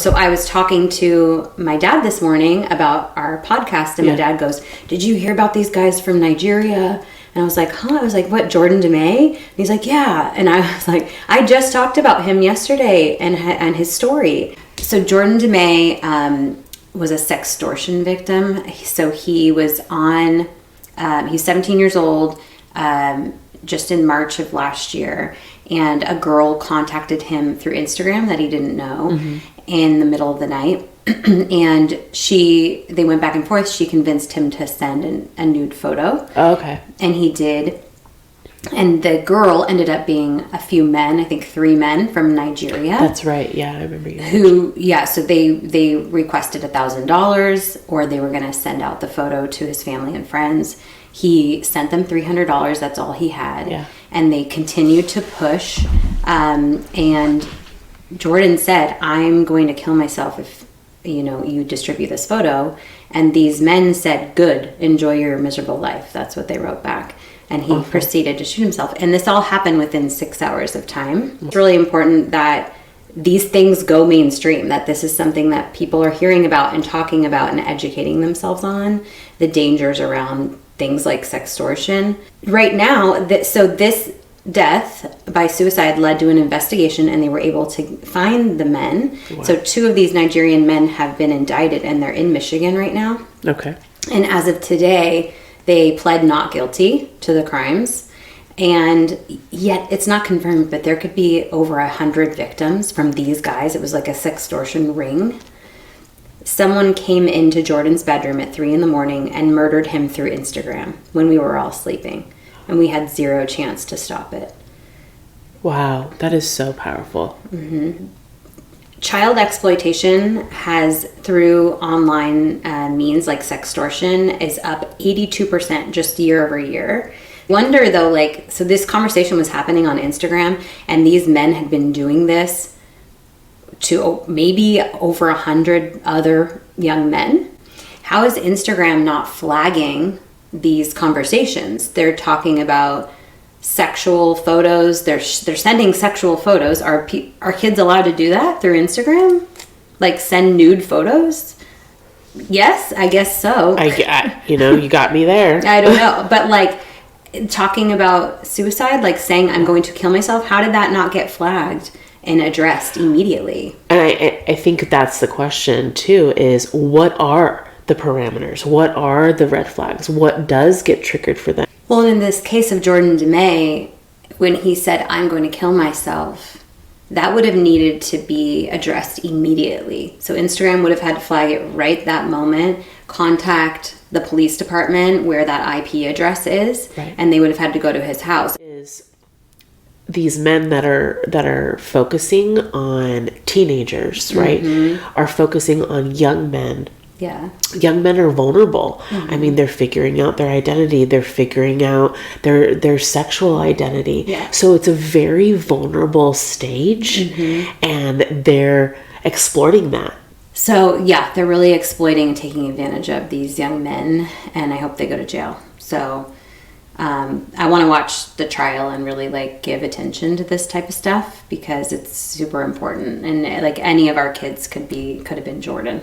so I was talking to my dad this morning about our podcast, and my dad goes, "Did you hear about these guys from Nigeria?" And I was like, "Huh?" I was like, "What, Jordan DeMay?" And he's like, "Yeah." And I was like, "I just talked about him yesterday and his story." So Jordan DeMay was a sextortion victim. So he was on, he's 17 years old, just in March of last year. And a girl contacted him through Instagram that he didn't know in the middle of the night. And they went back and forth. She convinced him to send a nude photo. Oh, okay. And he did. And the girl ended up being a few men, I think 3 men from Nigeria. That's right. Yeah, I remember you. So they requested $1,000, or they were going to send out the photo to his family and friends. He sent them $300. That's all he had. Yeah. And they continued to push. And Jordan said, "I'm going to kill myself if, you distribute this photo." And these men said, "Good, enjoy your miserable life." That's what they wrote back. And he proceeded to shoot himself. And this all happened within 6 hours of time. It's really important that these things go mainstream, that this is something that people are hearing about and talking about and educating themselves on, the dangers around things like sextortion. Right now, this death by suicide led to an investigation, and they were able to find the men. Wow. So 2 of these Nigerian men have been indicted, and they're in Michigan right now. Okay. And as of today, they pled not guilty to the crimes. And yet it's not confirmed, but there could be over 100 victims from these guys. It was like a sextortion ring. Someone came into Jordan's bedroom at 3 a.m. and murdered him through Instagram when we were all sleeping. And we had zero chance to stop it. Wow, that is so powerful. Mm-hmm. Child exploitation has, through online means like sextortion, is up 82% just year over year. Wonder though, so this conversation was happening on Instagram, and these men had been doing this to maybe over 100 other young men. How is Instagram not flagging these conversations? They're talking about sexual photos. They're sending sexual photos. Are kids allowed to do that through Instagram? Like send nude photos? Yes, I guess so. You got me there. I don't know, but talking about suicide, saying I'm going to kill myself, how did that not get flagged and addressed immediately? And I think that's the question too, is what are the parameters? What are the red flags? What does get triggered for them? Well, in this case of Jordan DeMay, when he said, "I'm going to kill myself," that would have needed to be addressed immediately. So Instagram would have had to flag it right that moment, contact the police department where that IP address is, right, and they would have had to go to his house. Is these men that are focusing on teenagers, right, are focusing on young men. Yeah. Young men are vulnerable. I mean, they're figuring out their identity. They're figuring out their sexual identity. Yeah. So it's a very vulnerable stage, and they're exploiting that. So, yeah, they're really exploiting and taking advantage of these young men, and I hope they go to jail. So, I want to watch the trial and really, give attention to this type of stuff because it's super important. And, any of our kids could have been Jordan.